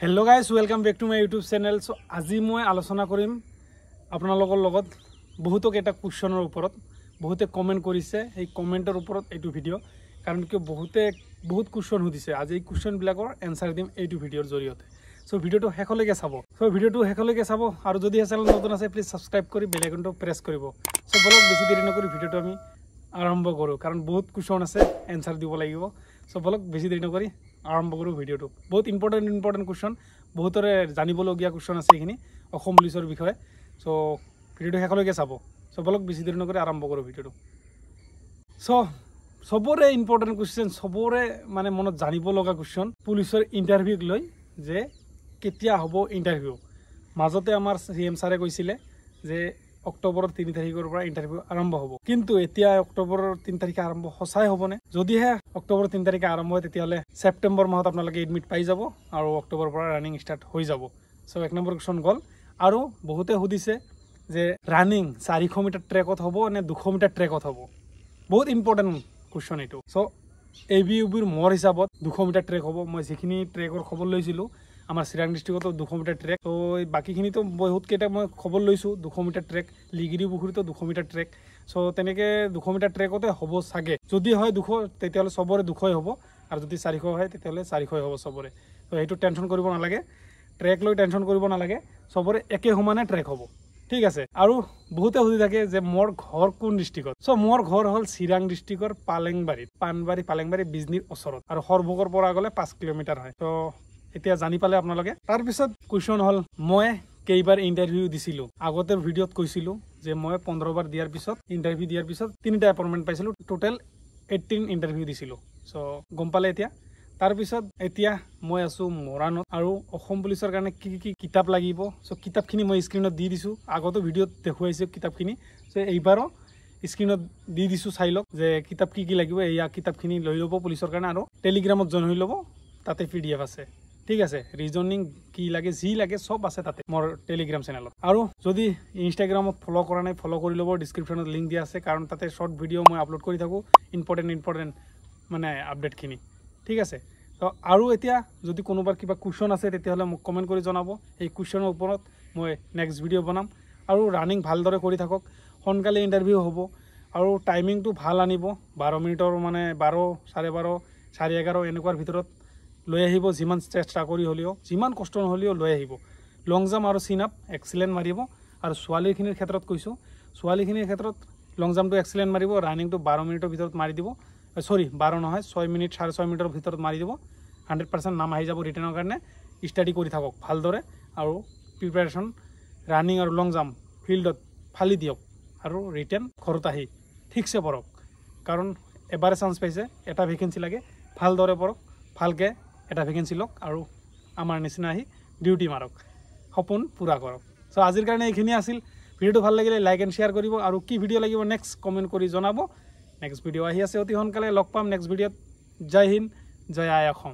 Hello guys, welcome back to my YouTube channel. So আজি মই আলোচনা কৰিম আপোনালোকৰ লগত বহুতক এটা কোৱেশ্চনৰ ওপৰত বহুতে কমেন্ট কৰিছে এই কমেন্টৰ ওপৰত এইটো ভিডিও কাৰণ কি বহুত কোৱেশ্চন সুধিছে আজি এই কোৱেশ্চন বিলাকৰ আনসাৰ দিম এইটো ভিডিওৰ জৰিয়তে সো ভিডিওটো হেকলৈকে চাব আৰু যদি চেনেল নতুন আছে প্লিজ সাবস্ক্ৰাইব কৰি বেল আইকনটো প্ৰেছ কৰিব সো বলক বেছি দেৰি নকৰি ভিডিওটো আমি আৰম্ভ কৰো কাৰণ বহুত কোৱেশ্চন আছে আনসাৰ দিব লাগিব সো বলক বেছি দেৰি নকৰি আৰম্ভ কৰো ভিডিওটো বহুত ইম্পৰ্টেন্ট কোৱেশ্চন বহুতৰে জানিবলগীয়া কোৱেশ্চন আছে এখিনি অসম পুলিচৰ বিষয়ে সো ভিডিওটো হেকলৈকে চাব সো বলক বেছি দেৰি নকৰি আৰম্ভ কৰো ভিডিওটো সো সবৰে ইম্পৰ্টেন্ট কোৱেশ্চন সবৰে মানে মনত জানিব লগা কোৱেশ্চন পুলিচৰ ইন্টাৰভিউক লৈ যে কেতিয়া হ'ব ইন্টাৰভিউ মাজতে আমাৰ সিএম সাৰে কৈছিলে যে অক্টোবৰৰ 3 তাৰিখৰ পৰা ইন্টাৰভিউ আৰম্ভ হ'ব কিন্তু এতিয়া অক্টোবৰৰ 3 তাৰিখে আৰম্ভ হসাই হ'বনে যদিহে অক্টোবৰৰ 3 তাৰিখে আৰম্ভ হয় তেতিয়ালে সেপ্টেম্বৰ মাহত আপোনালোকে এডমিট পাই যাব আৰু অক্টোবৰৰ পৰা ৰানিং ষ্টাৰ্ট হৈ যাব সো এক নম্বৰ কোৱেশ্চন গল আৰু বহুতে সুধিছে যে ৰানিং 400 মিটাৰ ট্ৰেকত হ'ব নে 200 মিটাৰ ট্ৰেকত হ'ব বহুত ইম্পৰ্টেন্ট কোৱেশ্চন এটো সো এবিউবিৰ মোৰ হিচাপত 200 মিটাৰ ট্ৰেক হ'ব মই যিখিনি ট্ৰেকৰ খবৰ লৈছিলো আমাৰ চিৰাং ডিস্ট্ৰিক্টত 200 মিটাৰ ট্ৰেক তো বাকিখিনি তো বহুত কেটা মই খবৰ লৈছো 200 মিটাৰ ট্ৰেক লিগিৰি পুখুৰীতো 200 মিটাৰ ট্ৰেক সো তেনেকে 200 মিটাৰ ট্ৰেকতে হ'ব সাগে যদি হয় 200 তেতিয়ালে সবৰে 200 হ'ব আৰু যদি 400 হয় তেতিয়ালে 400 হ'ব সবৰে তো এইটো টেনচন কৰিব নালাগে ট্ৰেক লৈ টেনচন কৰিব নালাগে সবৰে একে সমানে ট্ৰেক হ'ব ঠিক আছে আৰু বহুতে সুধি থাকে যে মোৰ ঘৰ কোন ডিস্ট্ৰিক্টত সো মোৰ ঘৰ হল চিৰাং ডিস্ট্ৰিক্টৰ পালেংবাৰী বিজনিৰ ওচৰত আৰু হৰভোগৰ পৰা গলে 5 কিলোমিটাৰ হয় তো এতিয়া জানি পালে আপোনালোকে তাৰ পিছত কোৱেশ্চন হল মই কেইবাৰ ইন্টাৰভিউ দিছিলো আগতে ভিডিওত কৈছিলো যে মই 15 বাৰ দিয়াৰ পিছত ইন্টাৰভিউ দিয়াৰ পিছত 3টা এপইন্টমেন্ট পাইছিলো টোটাল 18 ইন্টাৰভিউ দিছিলো সো গম পালে তাৰ পিছত এতিয়া মই আছো মৰাণত আৰু অসম পুলিচৰ কাৰণে কি কিতাপ লাগিব সো কিতাপখিনি মই স্ক্ৰিনত দি দিছো আগতো ভিডিওত দেখুৱাইছো কিতাপখিনি সো এইবাৰো স্ক্ৰিনত দি দিছো চাই লওক যে কিতাপ কি লাগিব এইয়া কিতাপখিনি লৈ লব পুলিচৰ কাৰণে আৰু টেলিগ্ৰামত জয়েন হৈ লব তাতে পিডিএফ আছে ঠিক আছে ৰিজনিং কি লাগে যি লাগে সব আছে তাতে মোৰ টেলিগ্ৰাম চেনেলত আৰু যদি ইনষ্টাগ্ৰামত ফলো কৰা নাই ফলো কৰি লব ডেসক্ৰিপচনত লিংক দিয়া আছে কাৰণ তাতে শৰ্ট ভিডিও মই আপলোড কৰি থাকো ইম্পৰ্টেন্ট মানে আপডেট খিনি ঠিক আছে তো আৰু এতিয়া যদি কোনোবাৰ কিবা কোৱেশ্চন আছে তেতিয়াহলে মোক কমেন্ট কৰি জনাব এই কোৱেশ্চনৰ ওপৰত মই নেক্সট ভিডিও বনাম আৰু ৰানিং ভালদৰে কৰি থাকক সোনকালে ইন্টাৰভিউ হ'ব আৰু টাইমিংটো ভাল আনিব 12 মিনিটৰ মানে 12 12:30 11:30 এনেকুৱাৰ ভিতৰত লৈ আহিব যিমান চেষ্টা কৰি হলিও যিমান কষ্ট নহলিও লৈ আহিব লং জাম্প আৰু সিন আপ এক্সিলেন্ট মাৰিব আৰু সোৱালিখিনিৰ ক্ষেত্ৰত কৈছো সোৱালিখিনিৰ ক্ষেত্ৰত লং জাম্পটো এক্সিলেন্ট মাৰিব ৰানিংটো 12 মিনিটৰ ভিতৰত মাৰি দিব সৰি 12 নহয় 6 মিনিট 6.5 মিনিটৰ ভিতৰত মাৰি দিব 100% নাম আহি যাব ৰিটেনৰ কাৰণে ষ্টাডি কৰি থাকক ভালদৰে আৰু প্ৰিপাৰেচন ৰানিং আৰু লং জাম্প ফিল্ডত ফালি দিয়ক আৰু ৰিটেন ঘৰত আহি ঠিকছে পঢ়ক কাৰণ এবাৰে চান্স পাইছে এটা ভ্যাকেন্সি লাগে ভালদৰে পঢ়ক ভালকে এটা ভ্যাকেন্সি লওক আৰু আমাৰ নিচিনা আহি ডিউটি মাৰক সপোন পুৰা কৰক সো আজিৰ কাৰণে এইখিনি আছিল ভিডিওটো ভাল লাগিলে লাইক এণ্ড শেয়াৰ কৰিব আৰু কি ভিডিও লাগিব নেক্সট কমেন্ট কৰি জনাব নেক্সট ভিডিও আহি আছে অতি সোনকালে লগ পাম নেক্সট ভিডিওত জয় হিন্দ জয় আই অসম